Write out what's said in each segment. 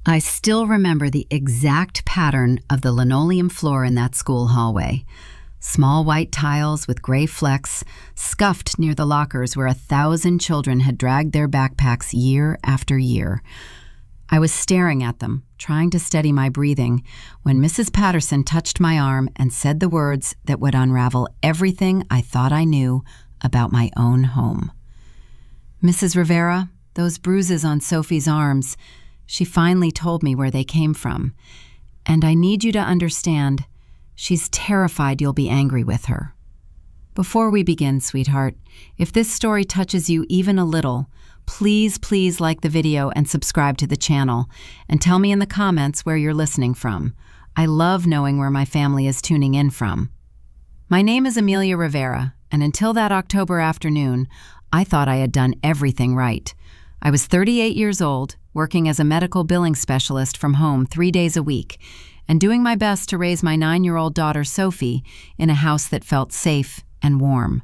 I still remember the exact pattern of the linoleum floor in that school hallway. Small white tiles with gray flecks, scuffed near the lockers where 1,000 children had dragged their backpacks year after year. I was staring at them, trying to steady my breathing, when Mrs. Patterson touched my arm and said the words that would unravel everything I thought I knew about my own home. "Mrs. Rivera, those bruises on Sophie's arms," she finally told me where they came from. "And I need you to understand, she's terrified you'll be angry with her." Before we begin, sweetheart, if this story touches you even a little, please like the video and subscribe to the channel, and tell me in the comments where you're listening from. I love knowing where my family is tuning in from. My name is Amelia Rivera, and until that October afternoon, I thought I had done everything right. I was 38 years old, working as a medical billing specialist from home 3 days a week, and doing my best to raise my 9-year-old daughter Sophie in a house that felt safe and warm.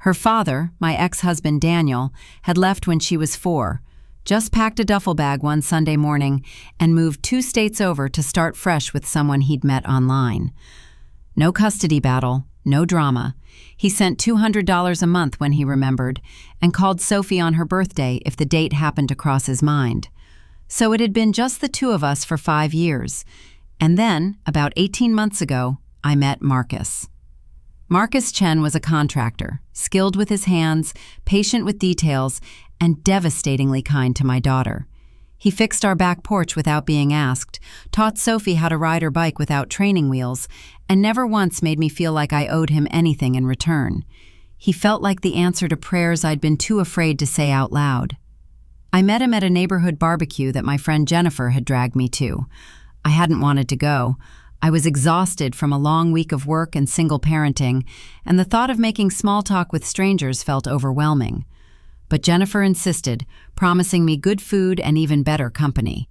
Her father, my ex-husband Daniel, had left when she was 4, just packed a duffel bag one Sunday morning, and moved 2 states over to start fresh with someone he'd met online. No custody battle, no drama. He sent $200 a month when he remembered, and called Sophie on her birthday if the date happened to cross his mind. So it had been just the 2 of us for 5 years. And then, about 18 months ago, I met Marcus. Marcus Chen was a contractor, skilled with his hands, patient with details, and devastatingly kind to my daughter. He fixed our back porch without being asked, taught Sophie how to ride her bike without training wheels, and never once made me feel like I owed him anything in return. He felt like the answer to prayers I'd been too afraid to say out loud. I met him at a neighborhood barbecue that my friend Jennifer had dragged me to. I hadn't wanted to go. I was exhausted from a long week of work and single parenting, and the thought of making small talk with strangers felt overwhelming. But Jennifer insisted, promising me good food and even better company.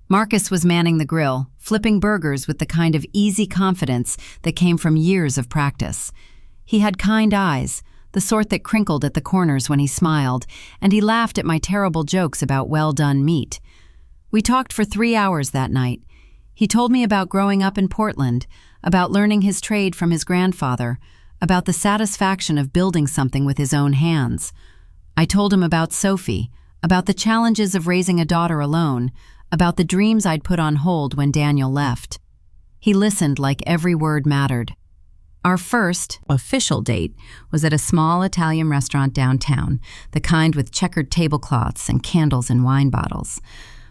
Marcus was manning the grill, flipping burgers with the kind of easy confidence that came from years of practice. He had kind eyes, the sort that crinkled at the corners when he smiled, and he laughed at my terrible jokes about well-done meat. We talked for 3 hours that night. He told me about growing up in Portland, about learning his trade from his grandfather, about the satisfaction of building something with his own hands. I told him about Sophie, about the challenges of raising a daughter alone, about the dreams I'd put on hold when Daniel left. He listened like every word mattered. Our first official date was at a small Italian restaurant downtown, the kind with checkered tablecloths and candles and wine bottles.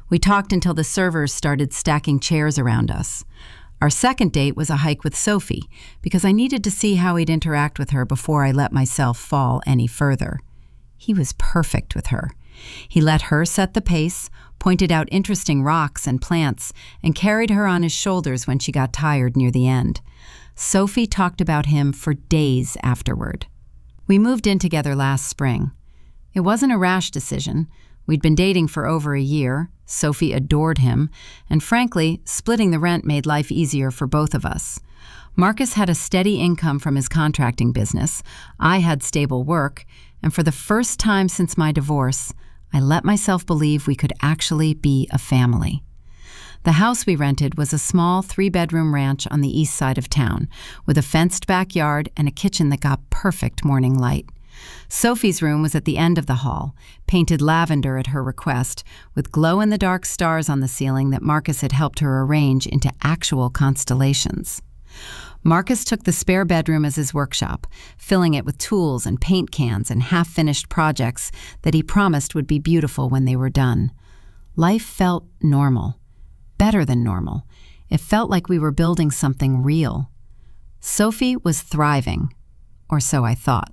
We talked until the servers started stacking chairs around us. Our second date was a hike with Sophie, because I needed to see how he'd interact with her before I let myself fall any further. He was perfect with her. He let her set the pace, pointed out interesting rocks and plants, and carried her on his shoulders when she got tired near the end. Sophie talked about him for days afterward. We moved in together last spring. It wasn't a rash decision. We'd been dating for over a year. Sophie adored him, and frankly, splitting the rent made life easier for both of us. Marcus had a steady income from his contracting business. I had stable work, and for the first time since my divorce, I let myself believe we could actually be a family. The house we rented was a small 3-bedroom ranch on the east side of town, with a fenced backyard and a kitchen that got perfect morning light. Sophie's room was at the end of the hall, painted lavender at her request, with glow-in-the-dark stars on the ceiling that Marcus had helped her arrange into actual constellations. Marcus took the spare bedroom as his workshop, filling it with tools and paint cans and half-finished projects that he promised would be beautiful when they were done. Life felt normal, better than normal. It felt like we were building something real. Sophie was thriving, or so I thought.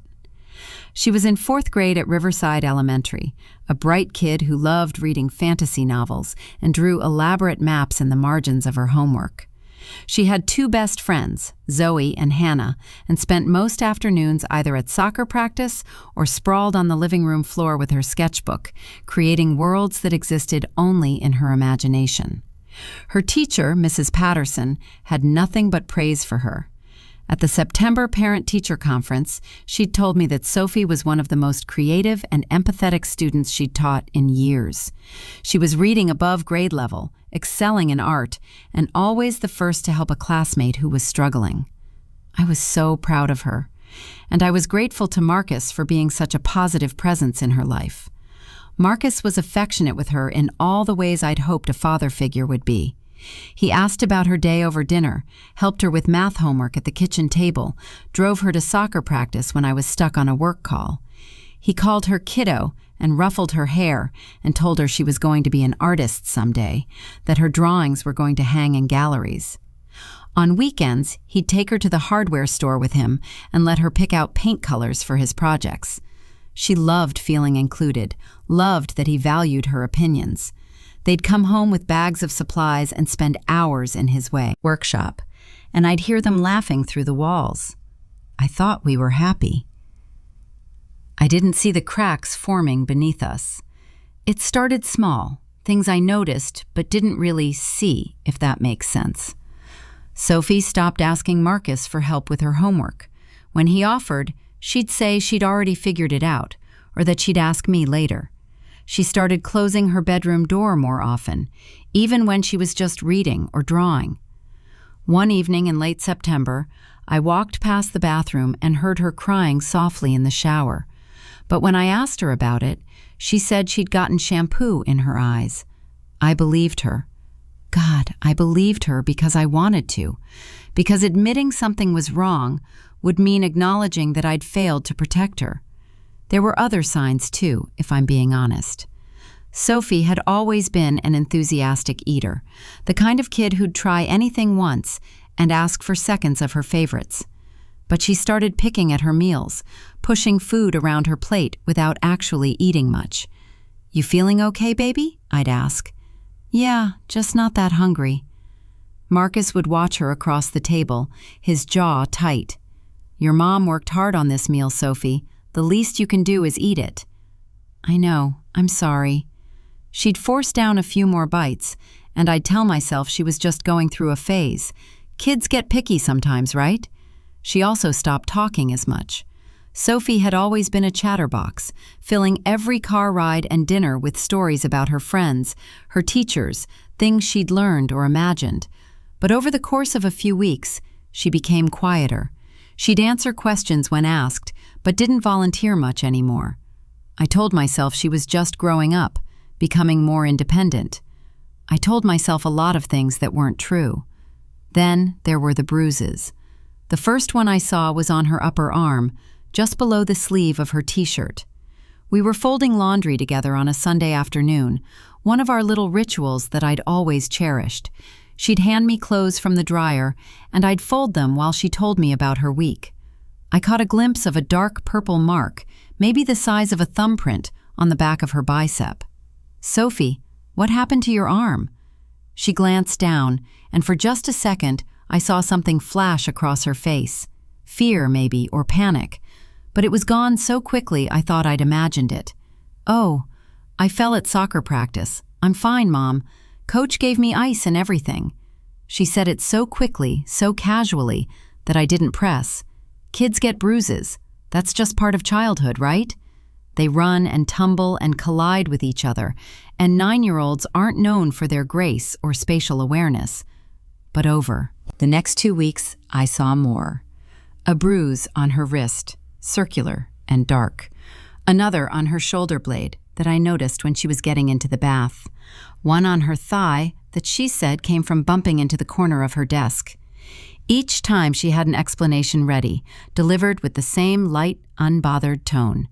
She was in 4th grade at Riverside Elementary, a bright kid who loved reading fantasy novels and drew elaborate maps in the margins of her homework. She had 2 best friends, Zoe and Hannah, and spent most afternoons either at soccer practice or sprawled on the living room floor with her sketchbook, creating worlds that existed only in her imagination. Her teacher, Mrs. Patterson, had nothing but praise for her. At the September parent-teacher conference, she'd told me that Sophie was one of the most creative and empathetic students she'd taught in years. She was reading above grade level, excelling in art, and always the first to help a classmate who was struggling. I was so proud of her, and I was grateful to Marcus for being such a positive presence in her life. Marcus was affectionate with her in all the ways I'd hoped a father figure would be. He asked about her day over dinner, helped her with math homework at the kitchen table, drove her to soccer practice when I was stuck on a work call. He called her kiddo and ruffled her hair and told her she was going to be an artist someday, that her drawings were going to hang in galleries. On weekends, he'd take her to the hardware store with him and let her pick out paint colors for his projects. She loved feeling included, loved that he valued her opinions. They'd come home with bags of supplies and spend hours in his workshop, and I'd hear them laughing through the walls. I thought we were happy. I didn't see the cracks forming beneath us. It started small, things I noticed but didn't really see, if that makes sense. Sophie stopped asking Marcus for help with her homework. When he offered, she'd say she'd already figured it out, or that she'd ask me later. She started closing her bedroom door more often, even when she was just reading or drawing. One evening in late September, I walked past the bathroom and heard her crying softly in the shower. But when I asked her about it, she said she'd gotten shampoo in her eyes. I believed her. God, I believed her because I wanted to, because admitting something was wrong would mean acknowledging that I'd failed to protect her. There were other signs, too, if I'm being honest. Sophie had always been an enthusiastic eater, the kind of kid who'd try anything once and ask for seconds of her favorites. But she started picking at her meals, pushing food around her plate without actually eating much. "You feeling okay, baby?" I'd ask. "Yeah, just not that hungry." Marcus would watch her across the table, his jaw tight. "Your mom worked hard on this meal, Sophie. The least you can do is eat it." "I know, I'm sorry." She'd force down a few more bites, and I'd tell myself she was just going through a phase. Kids get picky sometimes, right? She also stopped talking as much. Sophie had always been a chatterbox, filling every car ride and dinner with stories about her friends, her teachers, things she'd learned or imagined. But over the course of a few weeks, she became quieter. She'd answer questions when asked, but didn't volunteer much anymore. I told myself she was just growing up, becoming more independent. I told myself a lot of things that weren't true. Then there were the bruises. The first one I saw was on her upper arm, just below the sleeve of her t-shirt. We were folding laundry together on a Sunday afternoon, one of our little rituals that I'd always cherished. She'd hand me clothes from the dryer, and I'd fold them while she told me about her week. I caught a glimpse of a dark purple mark, maybe the size of a thumbprint, on the back of her bicep. "Sophie, what happened to your arm?" She glanced down, and for just a second, I saw something flash across her face. Fear, maybe, or panic. But it was gone so quickly I thought I'd imagined it. "Oh, I fell at soccer practice. I'm fine, Mom. Coach gave me ice and everything." She said it so quickly, so casually, that I didn't press. Kids get bruises. That's just part of childhood, right? They run and tumble and collide with each other, and 9-year-olds aren't known for their grace or spatial awareness. But over the next 2 weeks, I saw more. A bruise on her wrist, circular and dark. Another on her shoulder blade that I noticed when she was getting into the bath. One on her thigh that she said came from bumping into the corner of her desk. Each time she had an explanation ready, delivered with the same light, unbothered tone.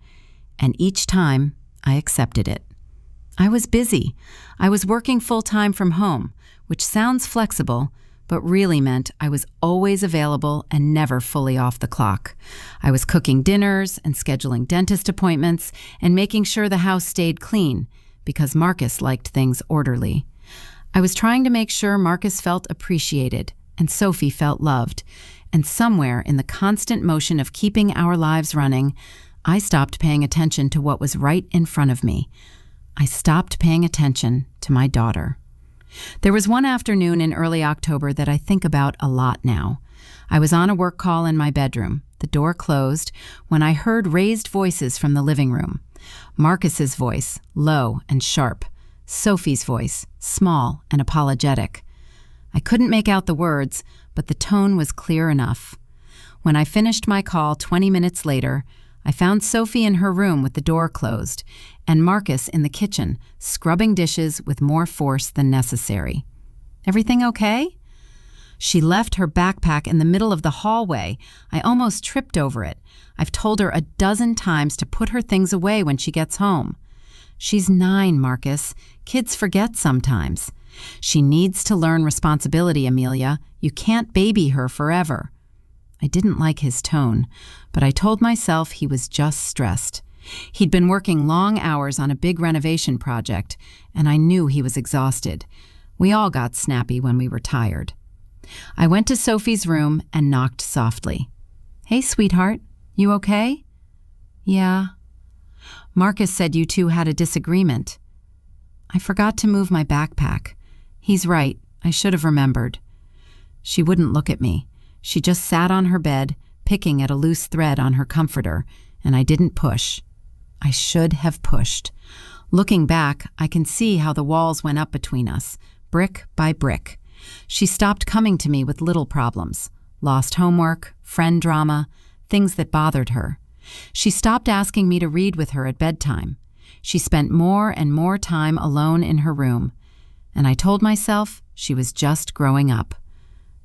And each time, I accepted it. I was busy. I was working full-time from home, which sounds flexible, but really meant I was always available and never fully off the clock. I was cooking dinners and scheduling dentist appointments and making sure the house stayed clean, because Marcus liked things orderly. I was trying to make sure Marcus felt appreciated and Sophie felt loved, and somewhere in the constant motion of keeping our lives running, I stopped paying attention to what was right in front of me. I stopped paying attention to my daughter. There was one afternoon in early October that I think about a lot now. I was on a work call in my bedroom, the door closed, when I heard raised voices from the living room. Marcus's voice, low and sharp. Sophie's voice, small and apologetic. I couldn't make out the words, but the tone was clear enough. When I finished my call 20 minutes later, I found Sophie in her room with the door closed, and Marcus in the kitchen, scrubbing dishes with more force than necessary. "Everything okay?" She left her backpack in the middle of the hallway. I almost tripped over it. I've told her a dozen times to put her things away when she gets home. She's 9, Marcus. Kids forget sometimes. She needs to learn responsibility, Amelia. You can't baby her forever. I didn't like his tone, but I told myself he was just stressed. He'd been working long hours on a big renovation project, and I knew he was exhausted. We all got snappy when we were tired. I went to Sophie's room and knocked softly. "Hey, sweetheart, you okay?" "Yeah." "Marcus said you two had a disagreement." "I forgot to move my backpack. He's right, I should have remembered." She wouldn't look at me. She just sat on her bed, picking at a loose thread on her comforter, and I didn't push. I should have pushed. Looking back, I can see how the walls went up between us, brick by brick. She stopped coming to me with little problems, lost homework, friend drama, things that bothered her. She stopped asking me to read with her at bedtime. She spent more and more time alone in her room, and I told myself she was just growing up.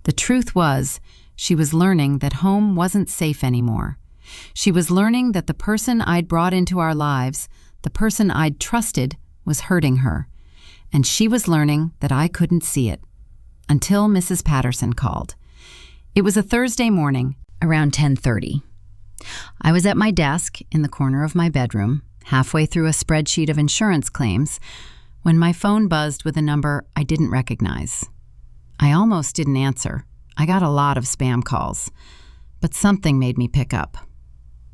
The truth was, she was learning that home wasn't safe anymore. She was learning that the person I'd brought into our lives, the person I'd trusted, was hurting her. And she was learning that I couldn't see it. Until Mrs. Patterson called. It was a Thursday morning, around 10:30. I was at my desk in the corner of my bedroom, halfway through a spreadsheet of insurance claims, when my phone buzzed with a number I didn't recognize. I almost didn't answer. I got a lot of spam calls, but something made me pick up.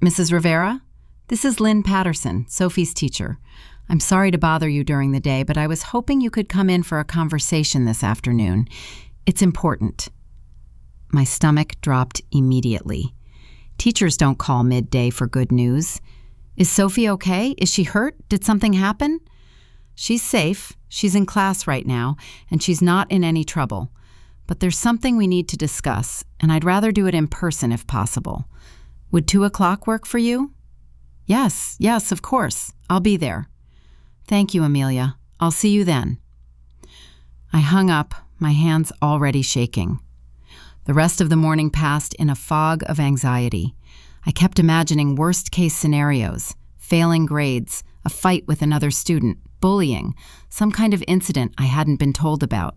"Mrs. Rivera? This is Lynn Patterson, Sophie's teacher. I'm sorry to bother you during the day, but I was hoping you could come in for a conversation this afternoon. It's important." My stomach dropped immediately. Teachers don't call midday for good news. "Is Sophie okay? Is she hurt? Did something happen?" "She's safe. She's in class right now, and she's not in any trouble. But there's something we need to discuss, and I'd rather do it in person if possible. Would 2 o'clock work for you?" Yes, of course. I'll be there." "Thank you, Amelia. I'll see you then." I hung up, my hands already shaking. The rest of the morning passed in a fog of anxiety. I kept imagining worst-case scenarios, failing grades, a fight with another student, bullying, some kind of incident I hadn't been told about.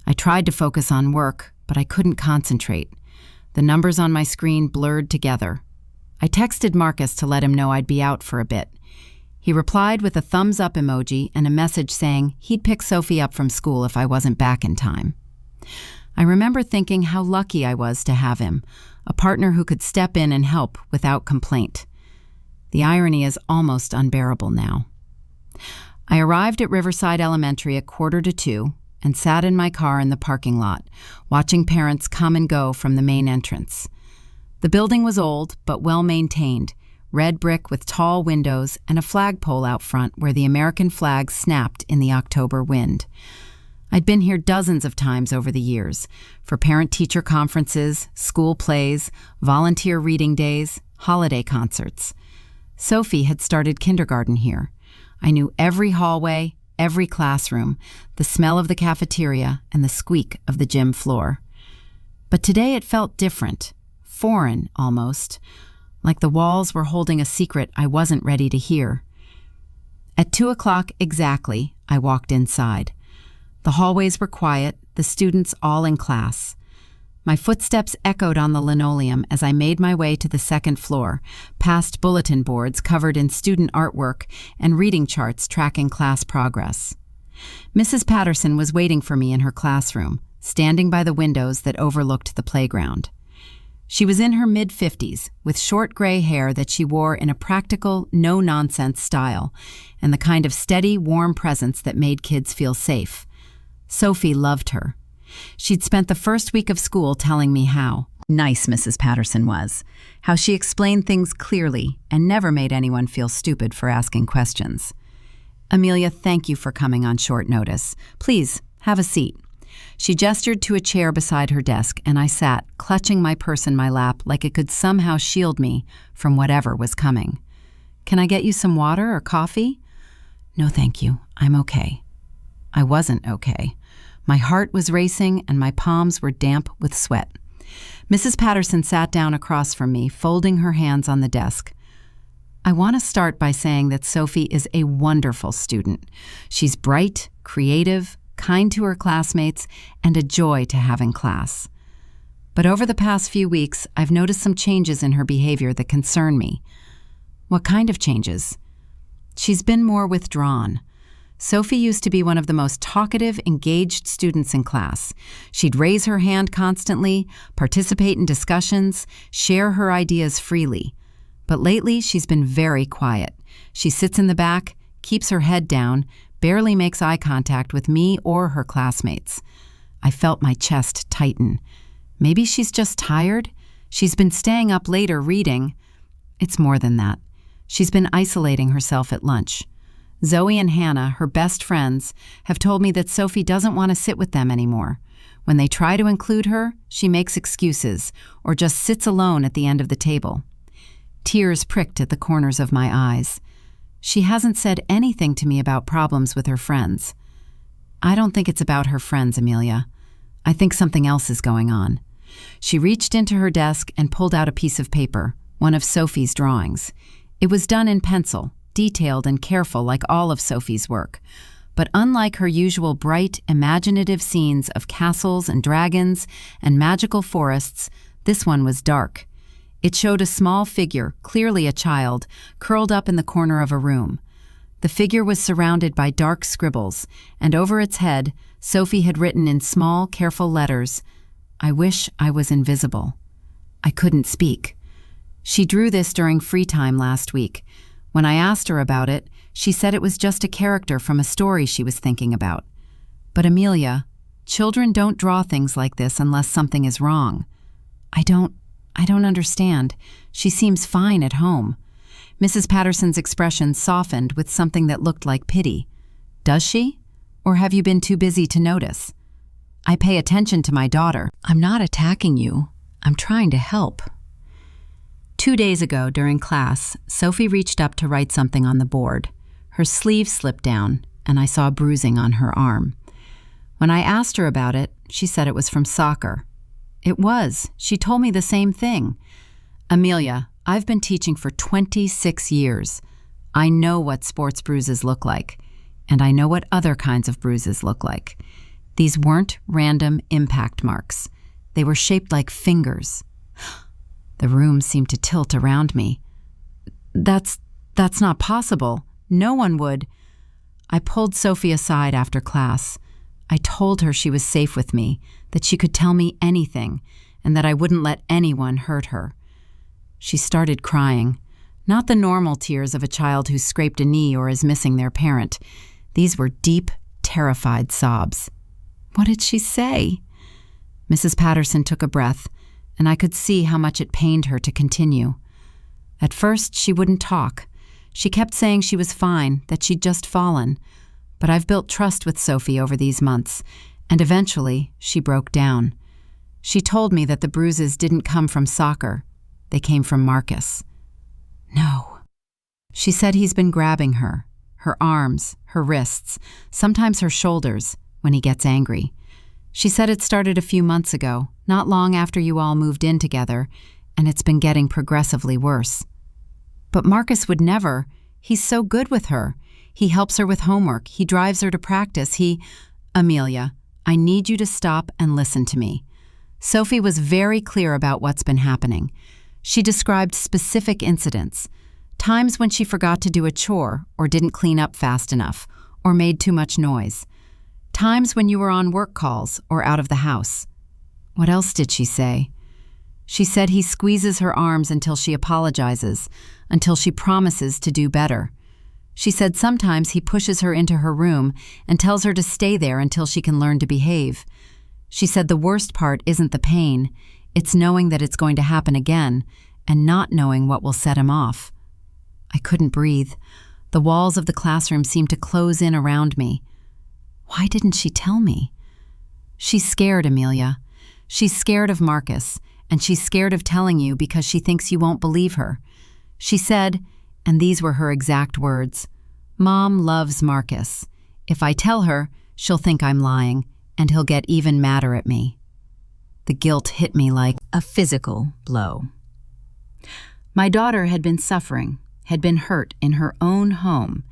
I tried to focus on work, but I couldn't concentrate. The numbers on my screen blurred together. I texted Marcus to let him know I'd be out for a bit. He replied with a thumbs-up emoji and a message saying he'd pick Sophie up from school if I wasn't back in time. I remember thinking how lucky I was to have him, a partner who could step in and help without complaint. The irony is almost unbearable now. I arrived at Riverside Elementary at 1:45 and sat in my car in the parking lot, watching parents come and go from the main entrance. The building was old but well-maintained, red brick with tall windows and a flagpole out front where the American flag snapped in the October wind. I'd been here dozens of times over the years, for parent-teacher conferences, school plays, volunteer reading days, holiday concerts. Sophie had started kindergarten here. I knew every hallway, every classroom, the smell of the cafeteria, and the squeak of the gym floor. But today it felt different, foreign almost, like the walls were holding a secret I wasn't ready to hear. At 2 o'clock exactly, I walked inside. The hallways were quiet, the students all in class. My footsteps echoed on the linoleum as I made my way to the second floor, past bulletin boards covered in student artwork and reading charts tracking class progress. Mrs. Patterson was waiting for me in her classroom, standing by the windows that overlooked the playground. She was in her mid-50s, with short gray hair that she wore in a practical, no-nonsense style, and the kind of steady, warm presence that made kids feel safe. Sophie loved her. She'd spent the first week of school telling me how nice Mrs. Patterson was, how she explained things clearly and never made anyone feel stupid for asking questions. "Amelia, thank you for coming on short notice. Please, have a seat." She gestured to a chair beside her desk, and I sat, clutching my purse in my lap like it could somehow shield me from whatever was coming. "Can I get you some water or coffee?" "No, thank you. I'm okay." I wasn't okay. My heart was racing and my palms were damp with sweat. Mrs. Patterson sat down across from me, folding her hands on the desk. "I want to start by saying that Sophie is a wonderful student. She's bright, creative, kind to her classmates, and a joy to have in class. But over the past few weeks, I've noticed some changes in her behavior that concern me." "What kind of changes?" "She's been more withdrawn. Sophie used to be one of the most talkative, engaged students in class. She'd raise her hand constantly, participate in discussions, share her ideas freely. But lately, she's been very quiet. She sits in the back, keeps her head down, barely makes eye contact with me or her classmates." I felt my chest tighten. Maybe she's just tired? She's been staying up later reading. It's more than that. She's been isolating herself at lunch. Zoe and Hannah, her best friends, have told me that Sophie doesn't want to sit with them anymore. When they try to include her, she makes excuses or just sits alone at the end of the table. Tears pricked at the corners of my eyes. She hasn't said anything to me about problems with her friends. I don't think it's about her friends, Amelia. I think something else is going on. She reached into her desk and pulled out a piece of paper, one of Sophie's drawings. It was done in pencil, detailed and careful like all of Sophie's work. But unlike her usual bright, imaginative scenes of castles and dragons and magical forests, this one was dark. It showed a small figure, clearly a child, curled up in the corner of a room. The figure was surrounded by dark scribbles, and over its head, Sophie had written in small, careful letters, "I wish I was invisible." I couldn't speak. She drew this during free time last week. When I asked her about it, she said it was just a character from a story she was thinking about. But Amelia, children don't draw things like this unless something is wrong. I don't understand. She seems fine at home. Mrs. Patterson's expression softened with something that looked like pity. Does she? Or have you been too busy to notice? I pay attention to my daughter. I'm not attacking you. I'm trying to help. 2 days ago, during class, Sophie reached up to write something on the board. Her sleeve slipped down, and I saw bruising on her arm. When I asked her about it, she said it was from soccer. It was. She told me the same thing. Amelia, I've been teaching for 26 years. I know what sports bruises look like, and I know what other kinds of bruises look like. These weren't random impact marks. They were shaped like fingers. The room seemed to tilt around me. That's not possible. No one would. I pulled Sophie aside after class. I told her she was safe with me, that she could tell me anything, and that I wouldn't let anyone hurt her. She started crying. Not the normal tears of a child who's scraped a knee or is missing their parent. These were deep, terrified sobs. What did she say? Mrs. Patterson took a breath, and I could see how much it pained her to continue. At first, she wouldn't talk. She kept saying she was fine, that she'd just fallen. But I've built trust with Sophie over these months, and eventually, she broke down. She told me that the bruises didn't come from soccer. They came from Marcus. No. She said he's been grabbing her arms, her wrists, sometimes her shoulders, when he gets angry. She said it started a few months ago, not long after you all moved in together, and it's been getting progressively worse. But Marcus would never. He's so good with her. He helps her with homework. He drives her to practice. Amelia, I need you to stop and listen to me. Sophie was very clear about what's been happening. She described specific incidents, times when she forgot to do a chore or didn't clean up fast enough or made too much noise, times when you were on work calls or out of the house. What else did she say? She said he squeezes her arms until she apologizes, until she promises to do better. She said sometimes he pushes her into her room and tells her to stay there until she can learn to behave. She said the worst part isn't the pain, it's knowing that it's going to happen again and not knowing what will set him off. I couldn't breathe. The walls of the classroom seemed to close in around me. Why didn't she tell me? She's scared, Amelia. She's scared of Marcus, and she's scared of telling you because she thinks you won't believe her. She said, and these were her exact words, "Mom loves Marcus. If I tell her, she'll think I'm lying, and he'll get even madder at me." The guilt hit me like a physical blow. My daughter had been suffering, had been hurt in her own home,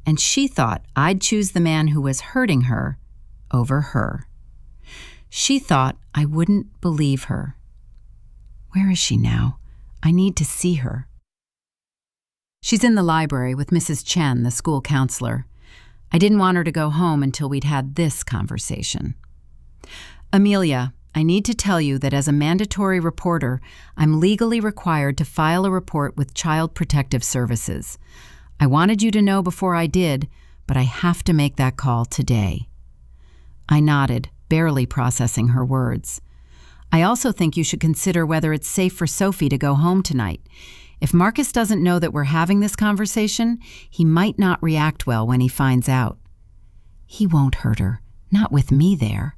and she thought I'd choose the man who was hurting her over her. She thought I wouldn't believe her. Where is she now? I need to see her. She's in the library with Mrs. Chen, the school counselor. I didn't want her to go home until we'd had this conversation. "Amelia, I need to tell you that as a mandatory reporter, I'm legally required to file a report with Child Protective Services. I wanted you to know before I did, but I have to make that call today." I nodded, barely processing her words. "I also think you should consider whether it's safe for Sophie to go home tonight. If Marcus doesn't know that we're having this conversation, he might not react well when he finds out." "He won't hurt her, not with me there."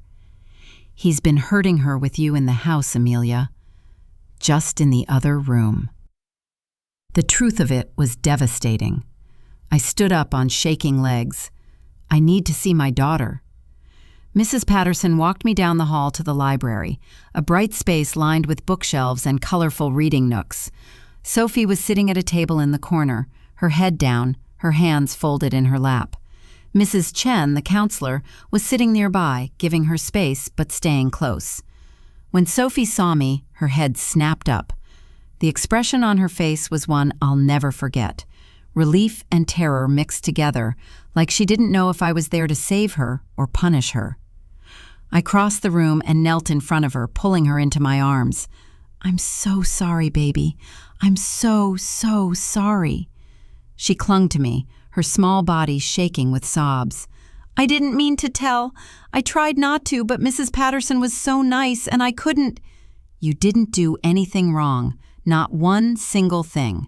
"He's been hurting her with you in the house, Amelia. Just in the other room." The truth of it was devastating. I stood up on shaking legs. I need to see my daughter. Mrs. Patterson walked me down the hall to the library, a bright space lined with bookshelves and colorful reading nooks. Sophie was sitting at a table in the corner, her head down, her hands folded in her lap. Mrs. Chen, the counselor, was sitting nearby, giving her space but staying close. When Sophie saw me, her head snapped up. The expression on her face was one I'll never forget. Relief and terror mixed together, like she didn't know if I was there to save her or punish her. I crossed the room and knelt in front of her, pulling her into my arms. "I'm so sorry, baby. I'm so sorry." She clung to me, her small body shaking with sobs. "I didn't mean to tell. I tried not to, but Mrs. Patterson was so nice and I couldn't." "You didn't do anything wrong, not one single thing.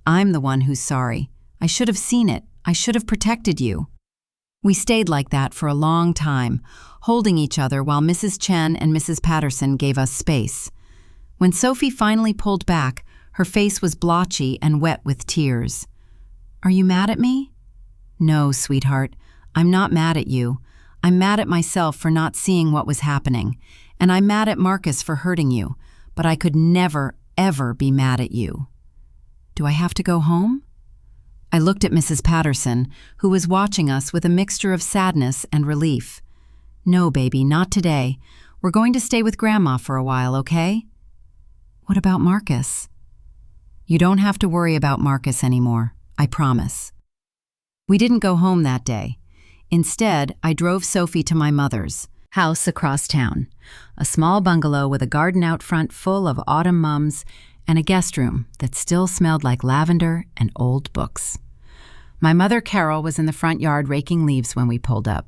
I'm the one who's sorry. I should have seen it. I should have protected you." We stayed like that for a long time, holding each other while Mrs. Chen and Mrs. Patterson gave us space. When Sophie finally pulled back, her face was blotchy and wet with tears. "Are you mad at me?" "No, sweetheart. I'm not mad at you. I'm mad at myself for not seeing what was happening, and I'm mad at Marcus for hurting you, but I could never, ever be mad at you." "Do I have to go home?" I looked at Mrs. Patterson, who was watching us with a mixture of sadness and relief. "No, baby, not today. We're going to stay with Grandma for a while, okay?" "What about Marcus?" "You don't have to worry about Marcus anymore, I promise." We didn't go home that day. Instead, I drove Sophie to my mother's house across town, a small bungalow with a garden out front full of autumn mums and a guest room that still smelled like lavender and old books. My mother, Carol, was in the front yard raking leaves when we pulled up.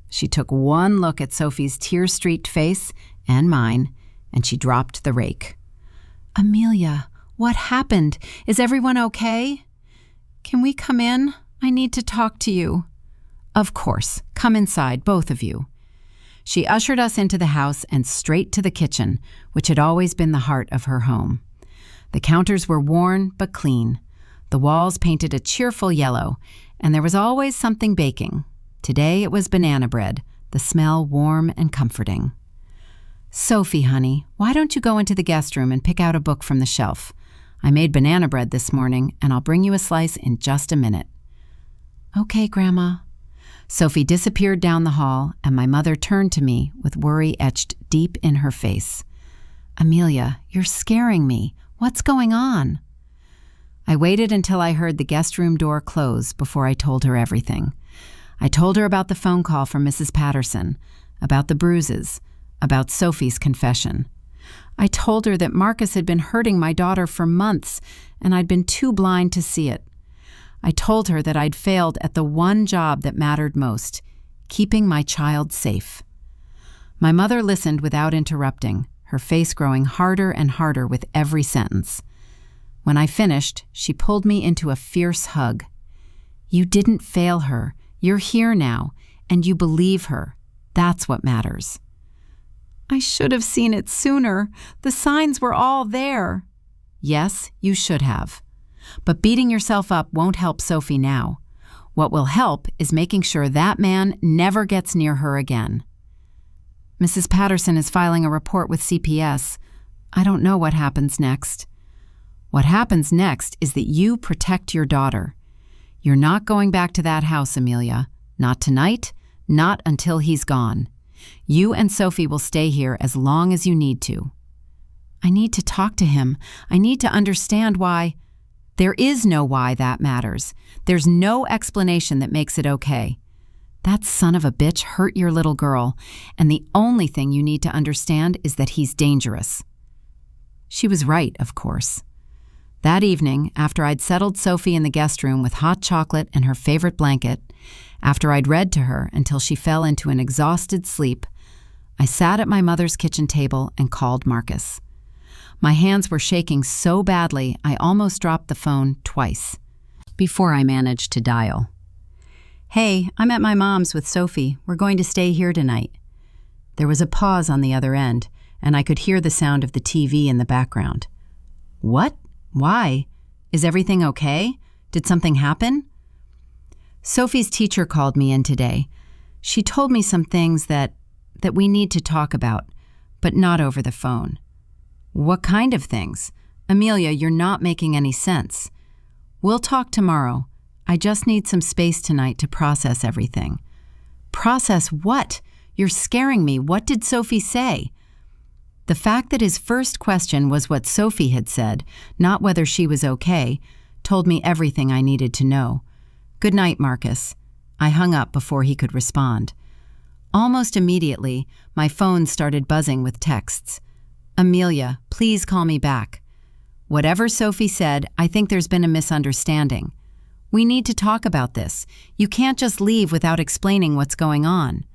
She took one look at Sophie's tear-streaked face and mine, and she dropped the rake. "Amelia, what happened? Is everyone okay?" "Can we come in? I need to talk to you." "Of course. Come inside, both of you." She ushered us into the house and straight to the kitchen, which had always been the heart of her home. The counters were worn but clean. The walls painted a cheerful yellow, and there was always something baking. Today it was banana bread, the smell warm and comforting. "Sophie, honey, why don't you go into the guest room and pick out a book from the shelf? I made banana bread this morning, and I'll bring you a slice in just a minute." "Okay, Grandma." Sophie disappeared down the hall, and my mother turned to me with worry etched deep in her face. "Amelia, you're scaring me. What's going on?" I waited until I heard the guest room door close before I told her everything. I told her about the phone call from Mrs. Patterson, about the bruises, about Sophie's confession. I told her that Marcus had been hurting my daughter for months, and I'd been too blind to see it. I told her that I'd failed at the one job that mattered most, keeping my child safe. My mother listened without interrupting, her face growing harder and harder with every sentence. When I finished, she pulled me into a fierce hug. You didn't fail her. You're here now, and you believe her. That's what matters. I should have seen it sooner. The signs were all there. Yes, you should have. But beating yourself up won't help Sophie now. What will help is making sure that man never gets near her again. Mrs. Patterson is filing a report with CPS. I don't know what happens next. What happens next is that you protect your daughter. You're not going back to that house, Amelia. Not tonight, not until he's gone. You and Sophie will stay here as long as you need to. I need to talk to him. I need to understand why. There is no why that matters. There's no explanation that makes it okay. That son of a bitch hurt your little girl, and the only thing you need to understand is that he's dangerous. She was right, of course. That evening, after I'd settled Sophie in the guest room with hot chocolate and her favorite blanket, after I'd read to her until she fell into an exhausted sleep, I sat at my mother's kitchen table and called Marcus. My hands were shaking so badly I almost dropped the phone twice before I managed to dial. Hey, I'm at my mom's with Sophie. We're going to stay here tonight. There was a pause on the other end, and I could hear the sound of the TV in the background. What? Why? Is everything okay? Did something happen? Sophie's teacher called me in today. She told me some things that we need to talk about, but not over the phone. What kind of things? Amelia, you're not making any sense. We'll talk tomorrow. I just need some space tonight to process everything. Process what? You're scaring me. What did Sophie say? The fact that his first question was what Sophie had said, not whether she was okay, told me everything I needed to know. Good night, Marcus. I hung up before he could respond. Almost immediately, my phone started buzzing with texts. Amelia, please call me back. Whatever Sophie said, I think there's been a misunderstanding. We need to talk about this. You can't just leave without explaining what's going on.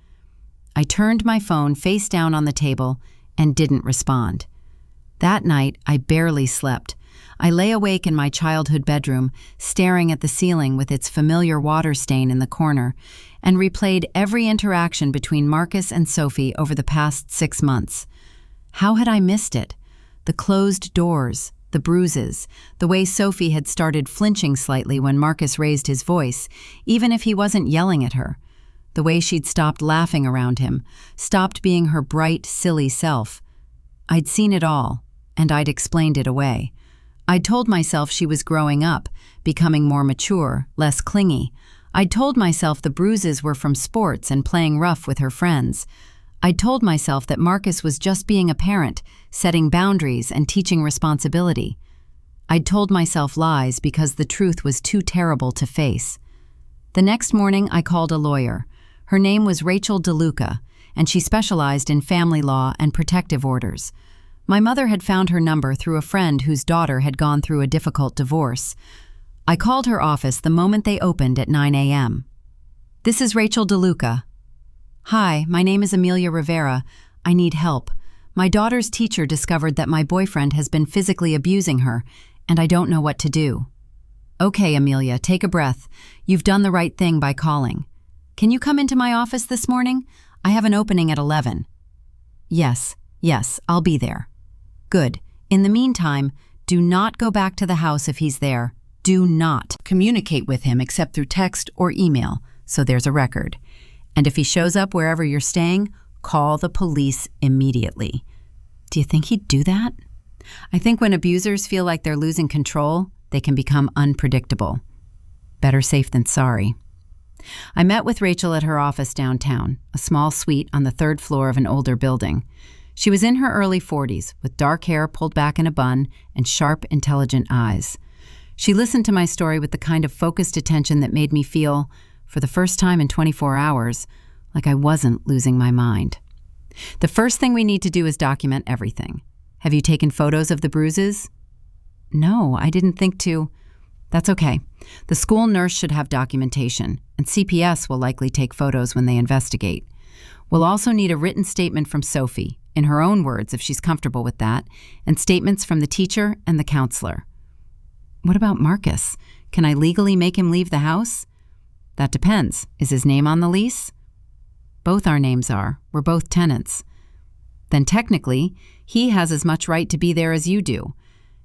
I turned my phone face down on the table and didn't respond. That night, I barely slept. I lay awake in my childhood bedroom, staring at the ceiling with its familiar water stain in the corner, and replayed every interaction between Marcus and Sophie over the past 6 months. How had I missed it? The closed doors, the bruises, the way Sophie had started flinching slightly when Marcus raised his voice, even if he wasn't yelling at her. The way she'd stopped laughing around him, stopped being her bright, silly self. I'd seen it all, and I'd explained it away. I'd told myself she was growing up, becoming more mature, less clingy. I'd told myself the bruises were from sports and playing rough with her friends. I'd told myself that Marcus was just being a parent, setting boundaries and teaching responsibility. I'd told myself lies because the truth was too terrible to face. The next morning, I called a lawyer. Her name was Rachel DeLuca, and she specialized in family law and protective orders. My mother had found her number through a friend whose daughter had gone through a difficult divorce. I called her office the moment they opened at 9 a.m. This is Rachel DeLuca. Hi, my name is Amelia Rivera. I need help. My daughter's teacher discovered that my boyfriend has been physically abusing her, and I don't know what to do. Okay, Amelia, take a breath. You've done the right thing by calling. Can you come into my office this morning? I have an opening at 11. Yes, I'll be there. Good. In the meantime, do not go back to the house if he's there. Do not communicate with him except through text or email, so there's a record. And if he shows up wherever you're staying, call the police immediately. Do you think he'd do that? I think when abusers feel like they're losing control, they can become unpredictable. Better safe than sorry. I met with Rachel at her office downtown, a small suite on the 3rd floor of an older building. She was in her early 40s, with dark hair pulled back in a bun and sharp, intelligent eyes. She listened to my story with the kind of focused attention that made me feel, for the first time in 24 hours, like I wasn't losing my mind. The first thing we need to do is document everything. Have you taken photos of the bruises? No, I didn't think to. That's okay. The school nurse should have documentation, and CPS will likely take photos when they investigate. We'll also need a written statement from Sophie, in her own words if she's comfortable with that, and statements from the teacher and the counselor. What about Marcus? Can I legally make him leave the house? That depends. Is his name on the lease? Both our names are. We're both tenants. Then technically, he has as much right to be there as you do.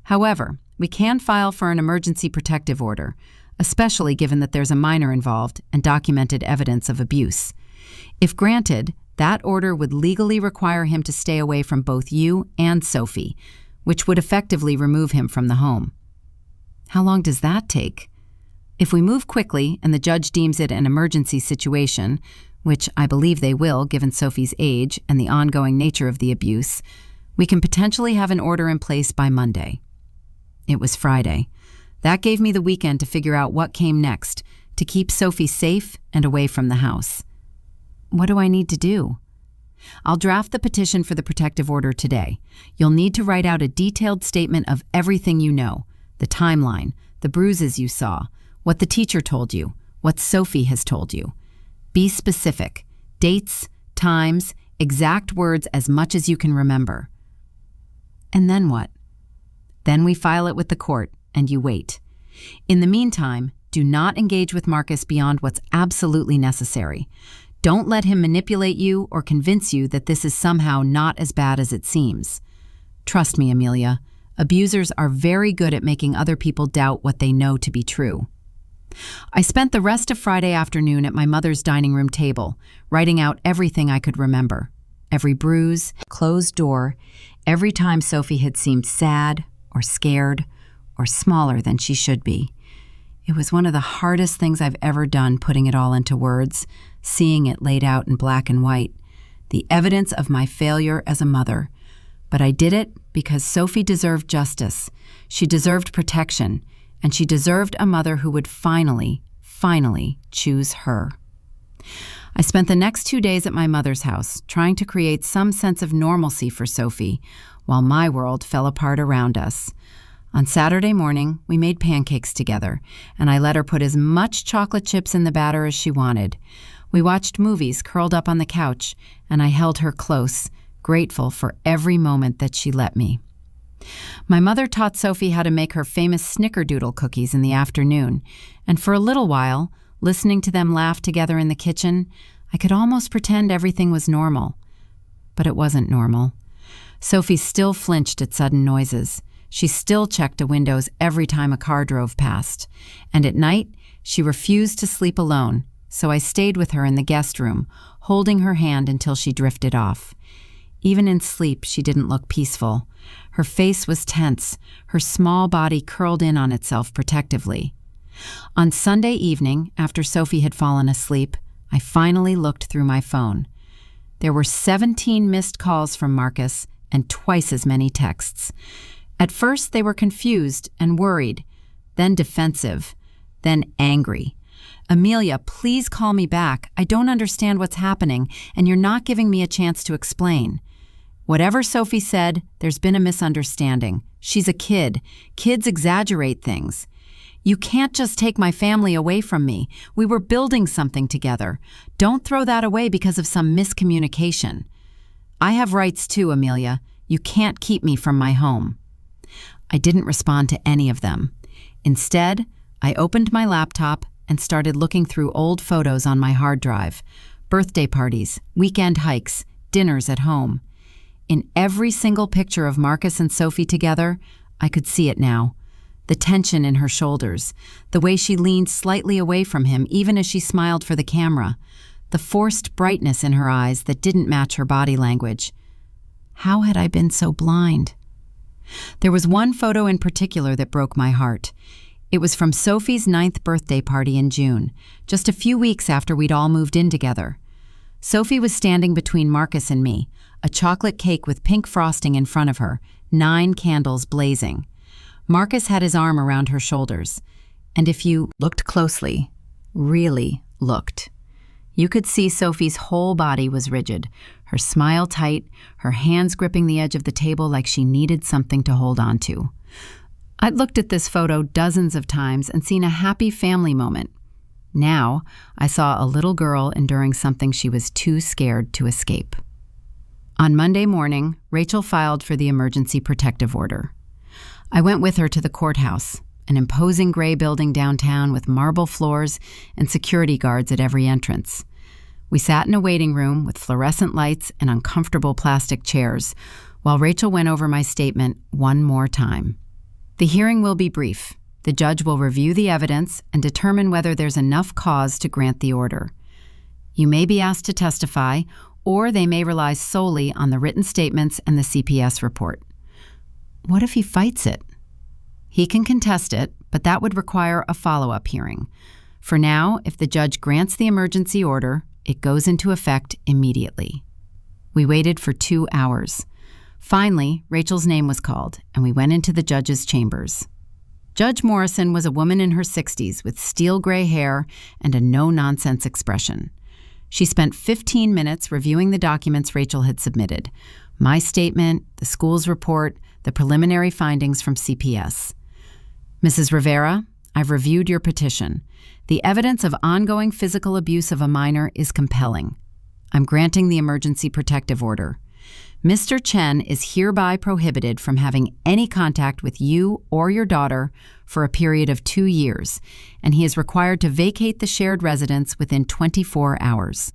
However, we can file for an emergency protective order, especially given that there's a minor involved and documented evidence of abuse. If granted, that order would legally require him to stay away from both you and Sophie, which would effectively remove him from the home. How long does that take? If we move quickly and the judge deems it an emergency situation, which I believe they will given Sophie's age and the ongoing nature of the abuse, we can potentially have an order in place by Monday. It was Friday. That gave me the weekend to figure out what came next, to keep Sophie safe and away from the house. What do I need to do? I'll draft the petition for the protective order today. You'll need to write out a detailed statement of everything you know, the timeline, the bruises you saw, what the teacher told you, what Sophie has told you. Be specific. Dates, times, exact words as much as you can remember. And then what? Then we file it with the court, and you wait. In the meantime, do not engage with Marcus beyond what's absolutely necessary. Don't let him manipulate you or convince you that this is somehow not as bad as it seems. Trust me, Amelia, abusers are very good at making other people doubt what they know to be true. I spent the rest of Friday afternoon at my mother's dining room table, writing out everything I could remember. Every bruise, closed door, every time Sophie had seemed sad or scared or smaller than she should be. It was one of the hardest things I've ever done, putting it all into words, seeing it laid out in black and white, the evidence of my failure as a mother. But I did it because Sophie deserved justice. She deserved protection, and she deserved a mother who would finally choose her. I spent the next 2 days at my mother's house, trying to create some sense of normalcy for Sophie, while my world fell apart around us. On Saturday morning, we made pancakes together, and I let her put as much chocolate chips in the batter as she wanted. We watched movies curled up on the couch, and I held her close, grateful for every moment that she let me. My mother taught Sophie how to make her famous snickerdoodle cookies in the afternoon, and for a little while, listening to them laugh together in the kitchen, I could almost pretend everything was normal. But it wasn't normal. Sophie still flinched at sudden noises. She still checked the windows every time a car drove past. And at night, she refused to sleep alone, so I stayed with her in the guest room, holding her hand until she drifted off. Even in sleep, she didn't look peaceful. Her face was tense, her small body curled in on itself protectively. On Sunday evening, after Sophie had fallen asleep, I finally looked through my phone. There were 17 missed calls from Marcus and twice as many texts. At first, they were confused and worried, then defensive, then angry. "Amelia, please call me back. I don't understand what's happening, and you're not giving me a chance to explain." Whatever Sophie said, there's been a misunderstanding. She's a kid. Kids exaggerate things. "You can't just take my family away from me. We were building something together. Don't throw that away because of some miscommunication. I have rights too, Amelia. You can't keep me from my home." I didn't respond to any of them. Instead, I opened my laptop and started looking through old photos on my hard drive. Birthday parties, weekend hikes, dinners at home. In every single picture of Marcus and Sophie together, I could see it now. The tension in her shoulders, the way she leaned slightly away from him even as she smiled for the camera, the forced brightness in her eyes that didn't match her body language. How had I been so blind? There was one photo in particular that broke my heart. It was from Sophie's 9th birthday party in June, just a few weeks after we'd all moved in together. Sophie was standing between Marcus and me, a chocolate cake with pink frosting in front of her, 9 candles blazing. Marcus had his arm around her shoulders, and if you looked closely, really looked, you could see Sophie's whole body was rigid, her smile tight, her hands gripping the edge of the table like she needed something to hold on to. I'd looked at this photo dozens of times and seen a happy family moment. Now, I saw a little girl enduring something she was too scared to escape. On Monday morning, Rachel filed for the emergency protective order. I went with her to the courthouse, an imposing gray building downtown with marble floors and security guards at every entrance. We sat in a waiting room with fluorescent lights and uncomfortable plastic chairs, while Rachel went over my statement one more time. The hearing will be brief. The judge will review the evidence and determine whether there's enough cause to grant the order. You may be asked to testify, or they may rely solely on the written statements and the CPS report. What if he fights it? He can contest it, but that would require a follow-up hearing. For now, if the judge grants the emergency order, it goes into effect immediately. We waited for 2 hours. Finally, Rachel's name was called, and we went into the judge's chambers. Judge Morrison was a woman in her 60s with steel gray hair and a no-nonsense expression. She spent 15 minutes reviewing the documents Rachel had submitted: my statement, the school's report, the preliminary findings from CPS. Mrs. Rivera, I've reviewed your petition. The evidence of ongoing physical abuse of a minor is compelling. I'm granting the emergency protective order. Mr. Chen is hereby prohibited from having any contact with you or your daughter for a period of 2 years, and he is required to vacate the shared residence within 24 hours.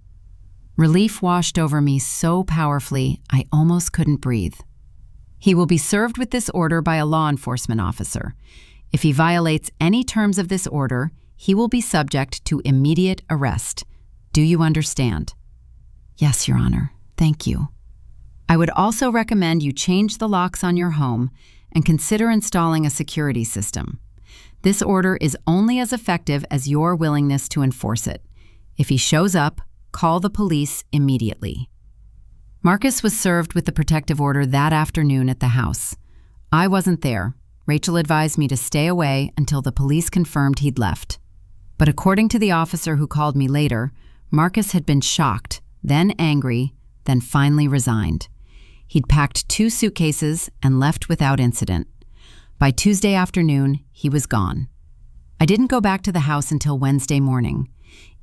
Relief washed over me so powerfully, I almost couldn't breathe. He will be served with this order by a law enforcement officer. If he violates any terms of this order, he will be subject to immediate arrest. Do you understand? Yes, Your Honor. Thank you. I would also recommend you change the locks on your home and consider installing a security system. This order is only as effective as your willingness to enforce it. If he shows up, call the police immediately. Marcus was served with the protective order that afternoon at the house. I wasn't there. Rachel advised me to stay away until the police confirmed he'd left. But according to the officer who called me later, Marcus had been shocked, then angry, then finally resigned. He'd packed 2 suitcases and left without incident. By Tuesday afternoon, he was gone. I didn't go back to the house until Wednesday morning.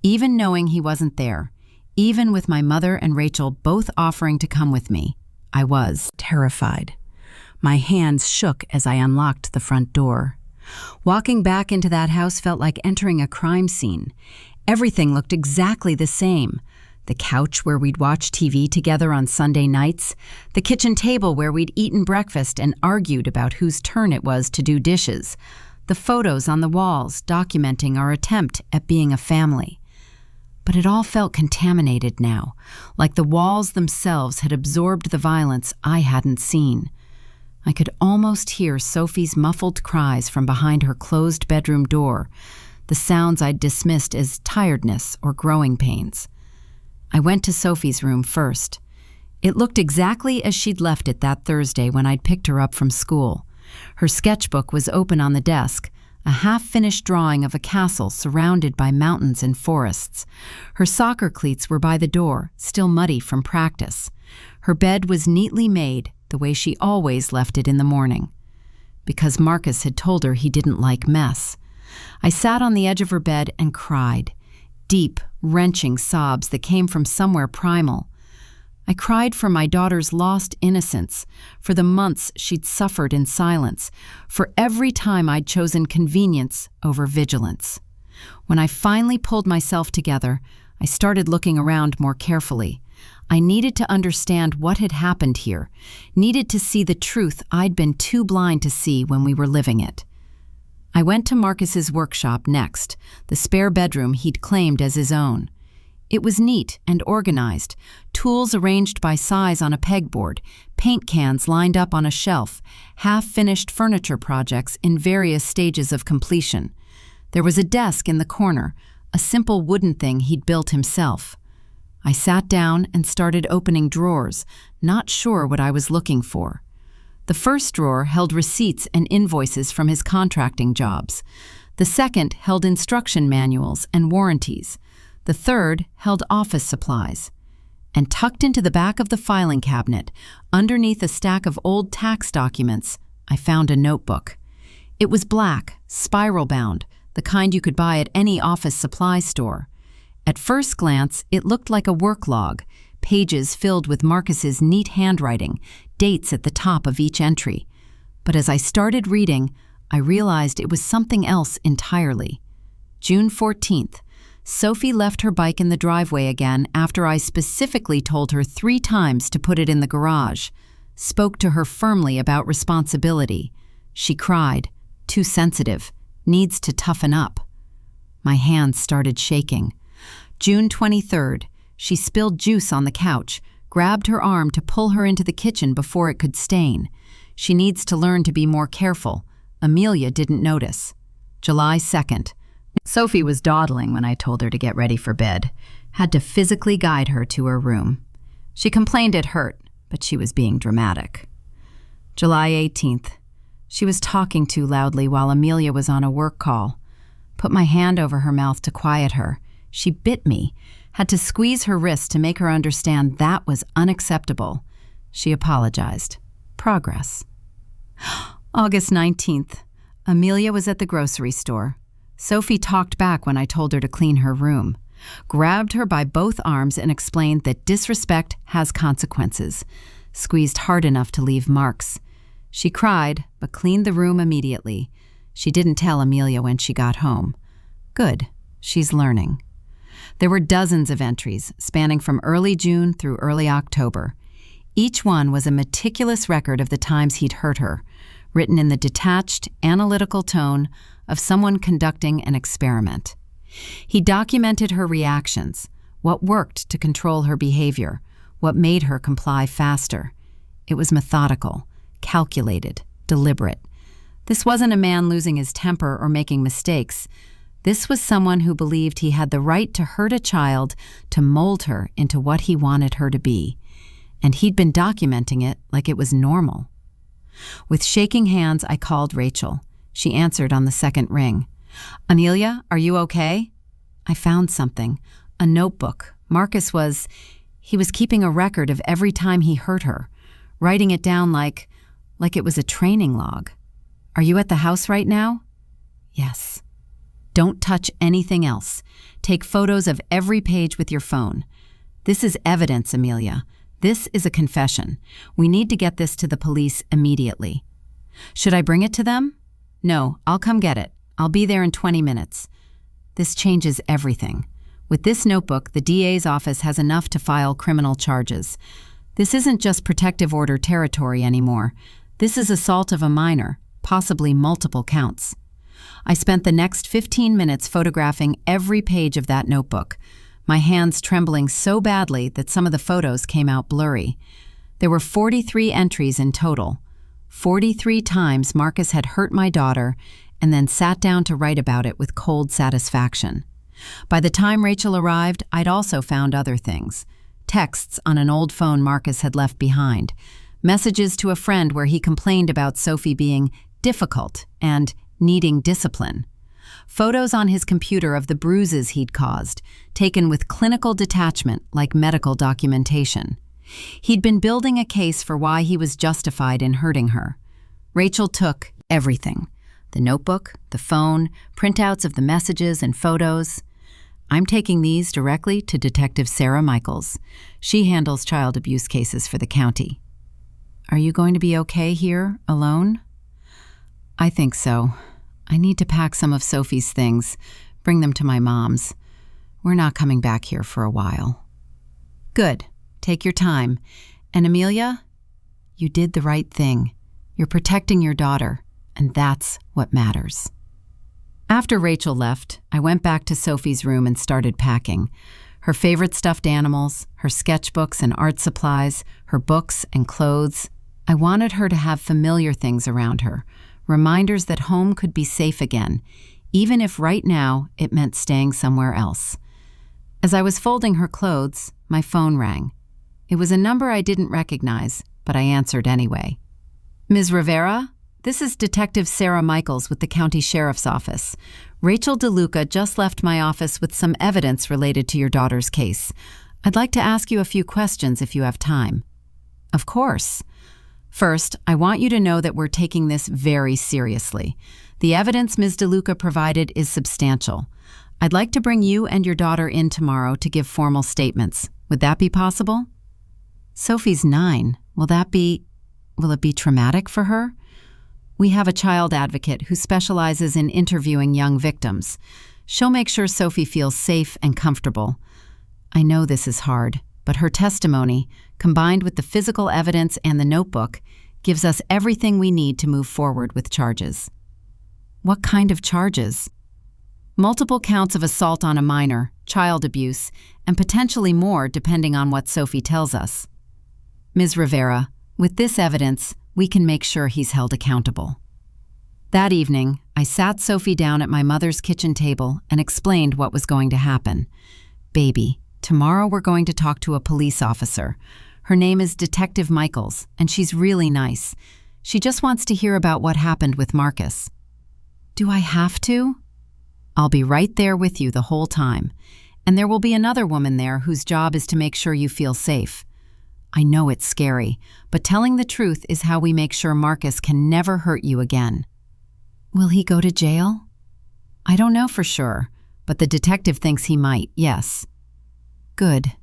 Even knowing he wasn't there, even with my mother and Rachel both offering to come with me, I was terrified. My hands shook as I unlocked the front door. Walking back into that house felt like entering a crime scene. Everything looked exactly the same. The couch where we'd watch TV together on Sunday nights, the kitchen table where we'd eaten breakfast and argued about whose turn it was to do dishes, the photos on the walls documenting our attempt at being a family. But it all felt contaminated now, like the walls themselves had absorbed the violence I hadn't seen. I could almost hear Sophie's muffled cries from behind her closed bedroom door, the sounds I'd dismissed as tiredness or growing pains. I went to Sophie's room first. It looked exactly as she'd left it that Thursday when I'd picked her up from school. Her sketchbook was open on the desk, a half-finished drawing of a castle surrounded by mountains and forests. Her soccer cleats were by the door, still muddy from practice. Her bed was neatly made, the way she always left it in the morning, because Marcus had told her he didn't like mess. I sat on the edge of her bed and cried. Deep, wrenching sobs that came from somewhere primal. I cried for my daughter's lost innocence, for the months she'd suffered in silence, for every time I'd chosen convenience over vigilance. When I finally pulled myself together, I started looking around more carefully. I needed to understand what had happened here, needed to see the truth I'd been too blind to see when we were living it. I went to Marcus's workshop next, the spare bedroom he'd claimed as his own. It was neat and organized, tools arranged by size on a pegboard, paint cans lined up on a shelf, half-finished furniture projects in various stages of completion. There was a desk in the corner, a simple wooden thing he'd built himself. I sat down and started opening drawers, not sure what I was looking for. The first drawer held receipts and invoices from his contracting jobs. The second held instruction manuals and warranties. The third held office supplies. And tucked into the back of the filing cabinet, underneath a stack of old tax documents, I found a notebook. It was black, spiral-bound, the kind you could buy at any office supply store. At first glance, it looked like a work log, pages filled with Marcus's neat handwriting, dates at the top of each entry. But as I started reading, I realized it was something else entirely. June 14th. Sophie left her bike in the driveway again after I specifically told her 3 times to put it in the garage. Spoke to her firmly about responsibility. She cried, too sensitive, needs to toughen up. My hands started shaking. June 23rd. She spilled juice on the couch, grabbed her arm to pull her into the kitchen before it could stain. She needs to learn to be more careful. Amelia didn't notice. July 2nd. Sophie was dawdling when I told her to get ready for bed. Had to physically guide her to her room. She complained it hurt, but she was being dramatic. July 18th. She was talking too loudly while Amelia was on a work call. Put my hand over her mouth to quiet her. She bit me. Had to squeeze her wrist to make her understand that was unacceptable. She apologized. Progress. August 19th. Amelia was at the grocery store. Sophie talked back when I told her to clean her room. Grabbed her by both arms and explained that disrespect has consequences. Squeezed hard enough to leave marks. She cried, but cleaned the room immediately. She didn't tell Amelia when she got home. Good. She's learning. There were dozens of entries, spanning from early June through early October. Each one was a meticulous record of the times he'd hurt her, written in the detached, analytical tone of someone conducting an experiment. He documented her reactions, what worked to control her behavior, what made her comply faster. It was methodical, calculated, deliberate. This wasn't a man losing his temper or making mistakes. This was someone who believed he had the right to hurt a child to mold her into what he wanted her to be. And he'd been documenting it like it was normal. With shaking hands, I called Rachel. She answered on the second ring. Amelia, are you okay? I found something. A notebook. Marcus was keeping a record of every time he hurt her, writing it down like it was a training log. Are you at the house right now? Yes. Don't touch anything else. Take photos of every page with your phone. This is evidence, Amelia. This is a confession. We need to get this to the police immediately. Should I bring it to them? No, I'll come get it. I'll be there in 20 minutes. This changes everything. With this notebook, the DA's office has enough to file criminal charges. This isn't just protective order territory anymore. This is assault of a minor, possibly multiple counts. I spent the next 15 minutes photographing every page of that notebook, my hands trembling so badly that some of the photos came out blurry. There were 43 entries in total. 43 times Marcus had hurt my daughter and then sat down to write about it with cold satisfaction. By the time Rachel arrived, I'd also found other things. Texts on an old phone Marcus had left behind. Messages to a friend where he complained about Sophie being difficult and needing discipline. Photos on his computer of the bruises he'd caused, taken with clinical detachment like medical documentation. He'd been building a case for why he was justified in hurting her. Rachel took everything. The notebook, the phone, printouts of the messages and photos. I'm taking these directly to Detective Sarah Michaels. She handles child abuse cases for the county. Are you going to be okay here, alone? I think so. I need to pack some of Sophie's things, bring them to my mom's. We're not coming back here for a while. Good. Take your time. And Amelia, you did the right thing. You're protecting your daughter, and that's what matters. After Rachel left, I went back to Sophie's room and started packing. Her favorite stuffed animals, her sketchbooks and art supplies, her books and clothes. I wanted her to have familiar things around her, reminders that home could be safe again, even if right now it meant staying somewhere else. As I was folding her clothes, my phone rang. It was a number I didn't recognize, but I answered anyway. Ms. Rivera? This is Detective Sarah Michaels with the County Sheriff's Office. Rachel DeLuca just left my office with some evidence related to your daughter's case. I'd like to ask you a few questions if you have time. Of course. First, I want you to know that we're taking this very seriously. The evidence Ms. DeLuca provided is substantial. I'd like to bring you and your daughter in tomorrow to give formal statements. Would that be possible? Sophie's 9. Will it be traumatic for her? We have a child advocate who specializes in interviewing young victims. She'll make sure Sophie feels safe and comfortable. I know this is hard, but her testimony, combined with the physical evidence and the notebook, gives us everything we need to move forward with charges. What kind of charges? Multiple counts of assault on a minor, child abuse, and potentially more depending on what Sophie tells us. Ms. Rivera, with this evidence, we can make sure he's held accountable. That evening, I sat Sophie down at my mother's kitchen table and explained what was going to happen. Baby, tomorrow we're going to talk to a police officer. Her name is Detective Michaels, and she's really nice. She just wants to hear about what happened with Marcus. Do I have to? I'll be right there with you the whole time. And there will be another woman there whose job is to make sure you feel safe. I know it's scary, but telling the truth is how we make sure Marcus can never hurt you again. Will he go to jail? I don't know for sure, but the detective thinks he might, yes. Good.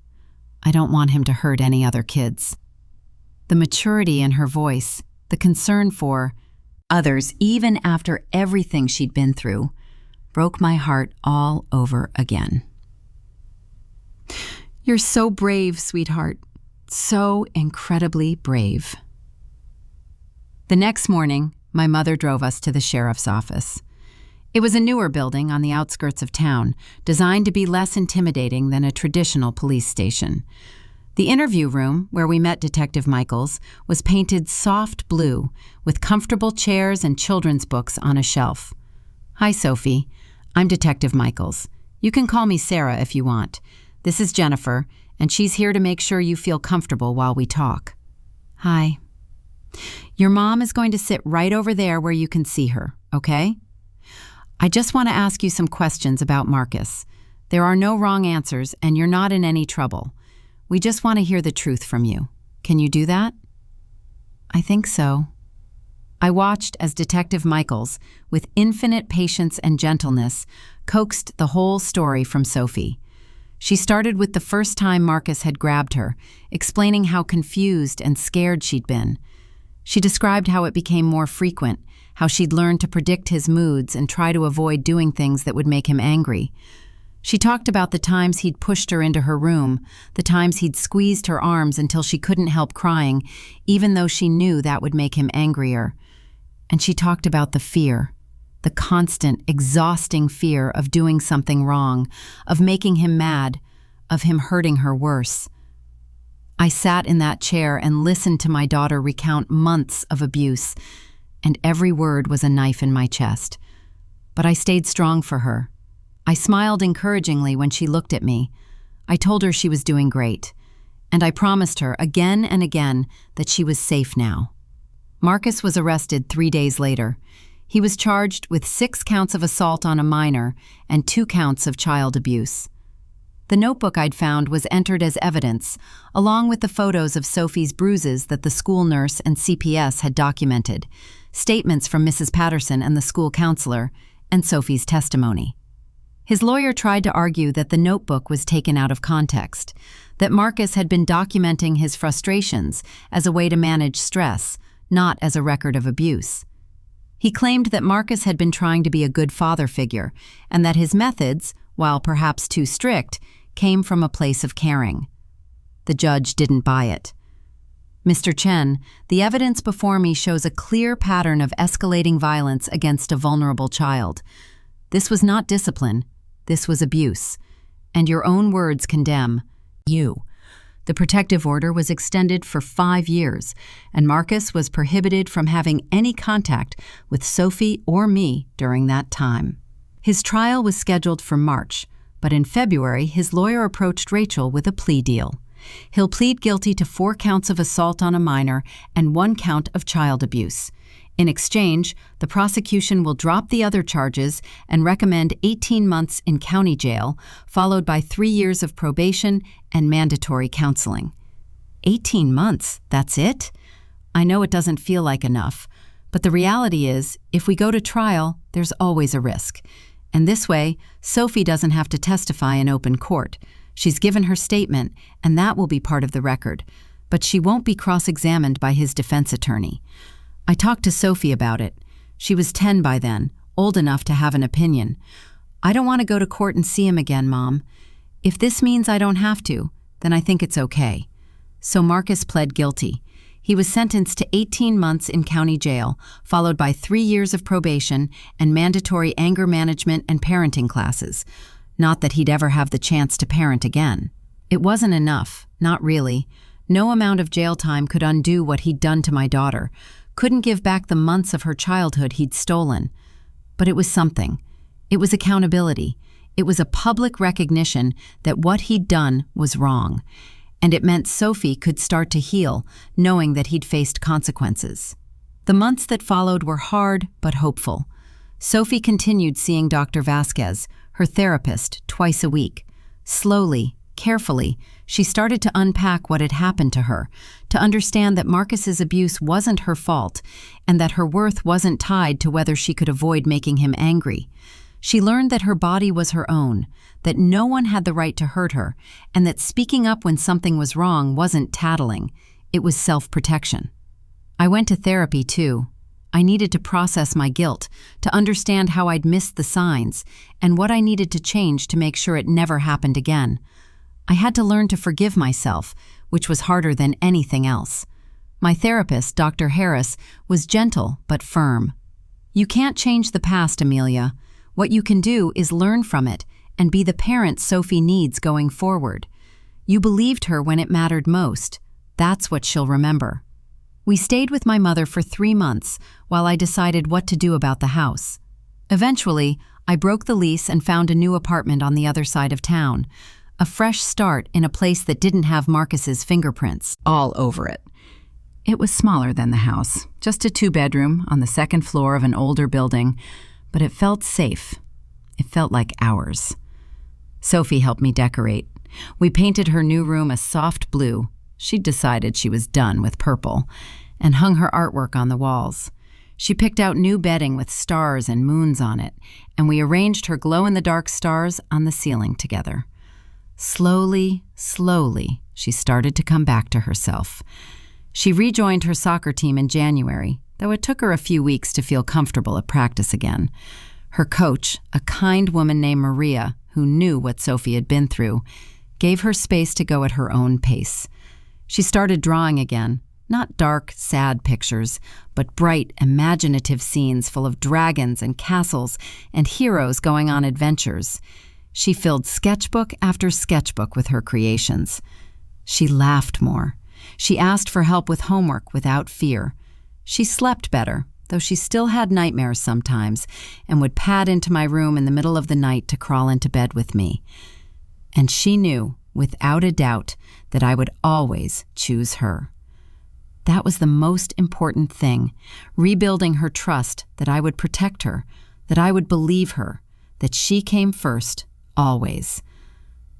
I don't want him to hurt any other kids. The maturity in her voice, the concern for others, even after everything she'd been through, broke my heart all over again. You're so brave, sweetheart. So incredibly brave. The next morning, my mother drove us to the sheriff's office. It was a newer building on the outskirts of town, designed to be less intimidating than a traditional police station. The interview room, where we met Detective Michaels, was painted soft blue, with comfortable chairs and children's books on a shelf. Hi, Sophie. I'm Detective Michaels. You can call me Sarah if you want. This is Jennifer, and she's here to make sure you feel comfortable while we talk. Hi. Your mom is going to sit right over there where you can see her, okay? I just want to ask you some questions about Marcus. There are no wrong answers, and you're not in any trouble. We just want to hear the truth from you. Can you do that? I think so. I watched as Detective Michaels, with infinite patience and gentleness, coaxed the whole story from Sophie. She started with the first time Marcus had grabbed her, explaining how confused and scared she'd been. She described how it became more frequent, how she'd learned to predict his moods and try to avoid doing things that would make him angry. She talked about the times he'd pushed her into her room, the times he'd squeezed her arms until she couldn't help crying, even though she knew that would make him angrier. And she talked about the fear. The constant, exhausting fear of doing something wrong, of making him mad, of him hurting her worse. I sat in that chair and listened to my daughter recount months of abuse, and every word was a knife in my chest. But I stayed strong for her. I smiled encouragingly when she looked at me. I told her she was doing great, and I promised her again and again that she was safe now. Marcus was arrested 3 days later. He was charged with 6 counts of assault on a minor and 2 counts of child abuse. The notebook I'd found was entered as evidence, along with the photos of Sophie's bruises that the school nurse and CPS had documented, statements from Mrs. Patterson and the school counselor, and Sophie's testimony. His lawyer tried to argue that the notebook was taken out of context, that Marcus had been documenting his frustrations as a way to manage stress, not as a record of abuse. He claimed that Marcus had been trying to be a good father figure, and that his methods, while perhaps too strict, came from a place of caring. The judge didn't buy it. Mr. Chen, the evidence before me shows a clear pattern of escalating violence against a vulnerable child. This was not discipline, this was abuse, and your own words condemn you. The protective order was extended for 5 years, and Marcus was prohibited from having any contact with Sophie or me during that time. His trial was scheduled for March, but in February, his lawyer approached Rachel with a plea deal. He'll plead guilty to 4 counts of assault on a minor and 1 count of child abuse. In exchange, the prosecution will drop the other charges and recommend 18 months in county jail, followed by 3 years of probation and mandatory counseling. 18 months, that's it? I know it doesn't feel like enough, But the reality is, if we go to trial, there's always a risk. And this way, Sophie doesn't have to testify in open court. She's given her statement, and that will be part of the record. But she won't be cross-examined by his defense attorney. I talked to Sophie about it. She was 10 by then, old enough to have an opinion. I don't want to go to court and see him again, Mom. If this means I don't have to, then I think it's okay. So Marcus pled guilty. He was sentenced to 18 months in county jail, followed by 3 years of probation and mandatory anger management and parenting classes. Not that he'd ever have the chance to parent again. It wasn't enough, not really. No amount of jail time could undo what he'd done to my daughter, couldn't give back the months of her childhood he'd stolen. But it was something. It was accountability. It was a public recognition that what he'd done was wrong. And it meant Sophie could start to heal, knowing that he'd faced consequences. The months that followed were hard but hopeful. Sophie continued seeing Dr. Vasquez, her therapist, twice a week. Slowly, carefully, she started to unpack what had happened to her, to understand that Marcus's abuse wasn't her fault, and that her worth wasn't tied to whether she could avoid making him angry. She learned that her body was her own, that no one had the right to hurt her, and that speaking up when something was wrong wasn't tattling, it was self-protection. I went to therapy too. I needed to process my guilt, to understand how I'd missed the signs, and what I needed to change to make sure it never happened again. I had to learn to forgive myself, which was harder than anything else. My therapist, Dr. Harris, was gentle but firm. "You can't change the past, Amelia. What you can do is learn from it and be the parent Sophie needs going forward. You believed her when it mattered most. That's what she'll remember." We stayed with my mother for 3 months while I decided what to do about the house. Eventually, I broke the lease and found a new apartment on the other side of town. A fresh start in a place that didn't have Marcus's fingerprints all over it. It was smaller than the house, just a 2-bedroom on the 2nd floor of an older building, but it felt safe. It felt like ours. Sophie helped me decorate. We painted her new room a soft blue. She'd decided she was done with purple, and hung her artwork on the walls. She picked out new bedding with stars and moons on it, and we arranged her glow-in-the-dark stars on the ceiling together. Slowly, slowly, she started to come back to herself. She rejoined her soccer team in January, though it took her a few weeks to feel comfortable at practice again. Her coach, a kind woman named Maria, who knew what Sophie had been through, gave her space to go at her own pace. She started drawing again, not dark, sad pictures, but bright, imaginative scenes full of dragons and castles and heroes going on adventures. She filled sketchbook after sketchbook with her creations. She laughed more. She asked for help with homework without fear. She slept better, though she still had nightmares sometimes, and would pad into my room in the middle of the night to crawl into bed with me. And she knew, without a doubt, that I would always choose her. That was the most important thing, rebuilding her trust that I would protect her, that I would believe her, that she came first, always.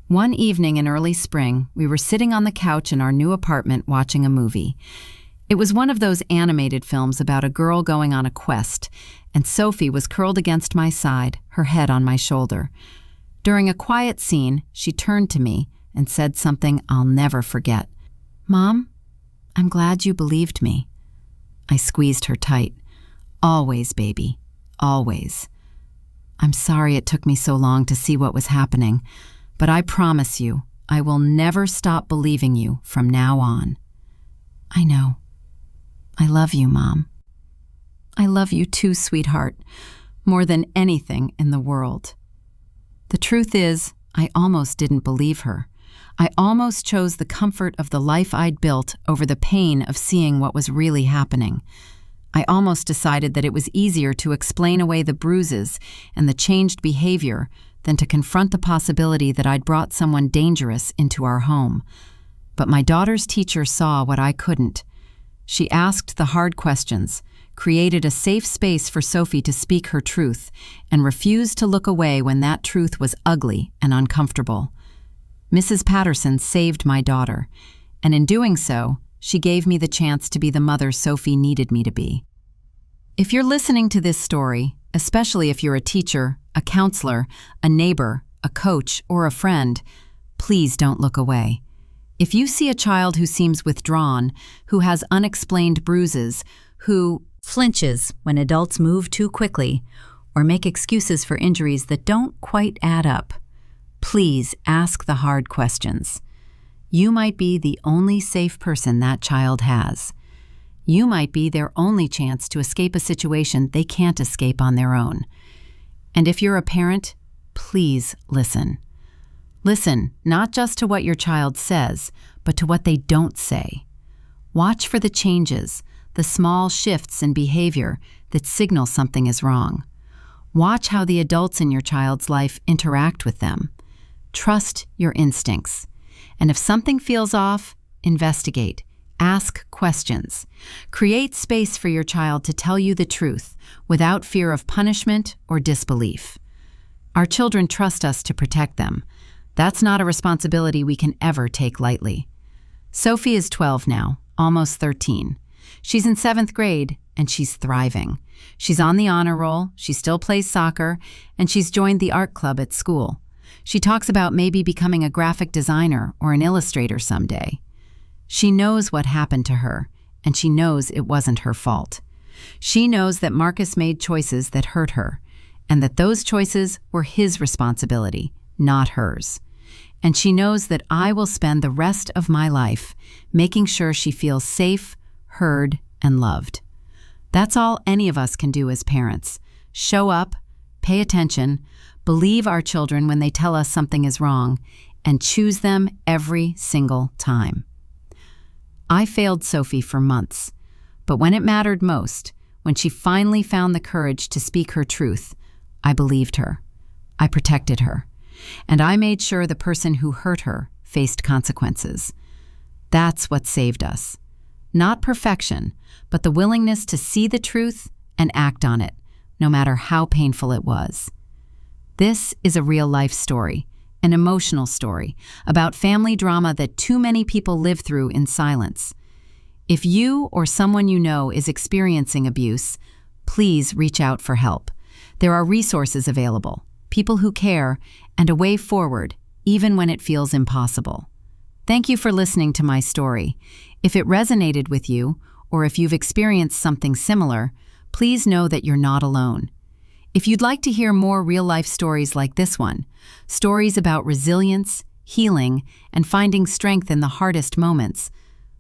One evening in early spring, we were sitting on the couch in our new apartment watching a movie. It was one of those animated films about a girl going on a quest, and Sophie was curled against my side, her head on my shoulder. During a quiet scene, she turned to me and said something I'll never forget. "Mom, I'm glad you believed me." I squeezed her tight. "Always, baby, always. I'm sorry it took me so long to see what was happening, but I promise you, I will never stop believing you from now on." "I know. I love you, Mom." "I love you too, sweetheart, more than anything in the world." The truth is, I almost didn't believe her. I almost chose the comfort of the life I'd built over the pain of seeing what was really happening. I almost decided that it was easier to explain away the bruises and the changed behavior than to confront the possibility that I'd brought someone dangerous into our home. But my daughter's teacher saw what I couldn't. She asked the hard questions, created a safe space for Sophie to speak her truth, and refused to look away when that truth was ugly and uncomfortable. Mrs. Patterson saved my daughter, and in doing so, she gave me the chance to be the mother Sophie needed me to be. If you're listening to this story, especially if you're a teacher, a counselor, a neighbor, a coach, or a friend, please don't look away. If you see a child who seems withdrawn, who has unexplained bruises, who flinches when adults move too quickly, or make excuses for injuries that don't quite add up, please ask the hard questions. You might be the only safe person that child has. You might be their only chance to escape a situation they can't escape on their own. And if you're a parent, please listen. Listen not just to what your child says, but to what they don't say. Watch for the changes, the small shifts in behavior that signal something is wrong. Watch how the adults in your child's life interact with them. Trust your instincts. And if something feels off, investigate. Ask questions. Create space for your child to tell you the truth without fear of punishment or disbelief. Our children trust us to protect them. That's not a responsibility we can ever take lightly. Sophie is 12 now, almost 13. She's in 7th grade, and she's thriving. She's on the honor roll, she still plays soccer, and she's joined the art club at school. She talks about maybe becoming a graphic designer or an illustrator someday. She knows what happened to her, and she knows it wasn't her fault. She knows that Marcus made choices that hurt her, and that those choices were his responsibility, not hers. And she knows that I will spend the rest of my life making sure she feels safe, heard, and loved. That's all any of us can do as parents. Show up, pay attention, believe our children when they tell us something is wrong, and choose them every single time. I failed Sophie for months, but when it mattered most, when she finally found the courage to speak her truth, I believed her. I protected her. And I made sure the person who hurt her faced consequences. That's what saved us. Not perfection, but the willingness to see the truth and act on it, no matter how painful it was. This is a real-life story, an emotional story, about family drama that too many people live through in silence. If you or someone you know is experiencing abuse, please reach out for help. There are resources available, people who care, and a way forward, even when it feels impossible. Thank you for listening to my story. If it resonated with you, or if you've experienced something similar, please know that you're not alone. If you'd like to hear more real-life stories like this one, stories about resilience, healing, and finding strength in the hardest moments,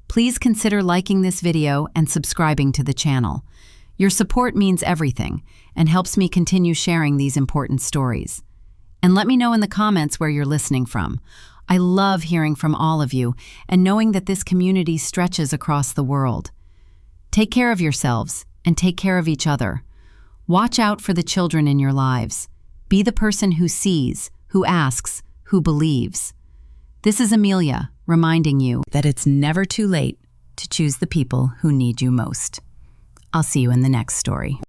please consider liking this video and subscribing to the channel. Your support means everything and helps me continue sharing these important stories. And let me know in the comments where you're listening from. I love hearing from all of you and knowing that this community stretches across the world. Take care of yourselves and take care of each other. Watch out for the children in your lives. Be the person who sees, who asks, who believes. This is Amelia, reminding you that it's never too late to choose the people who need you most. I'll see you in the next story.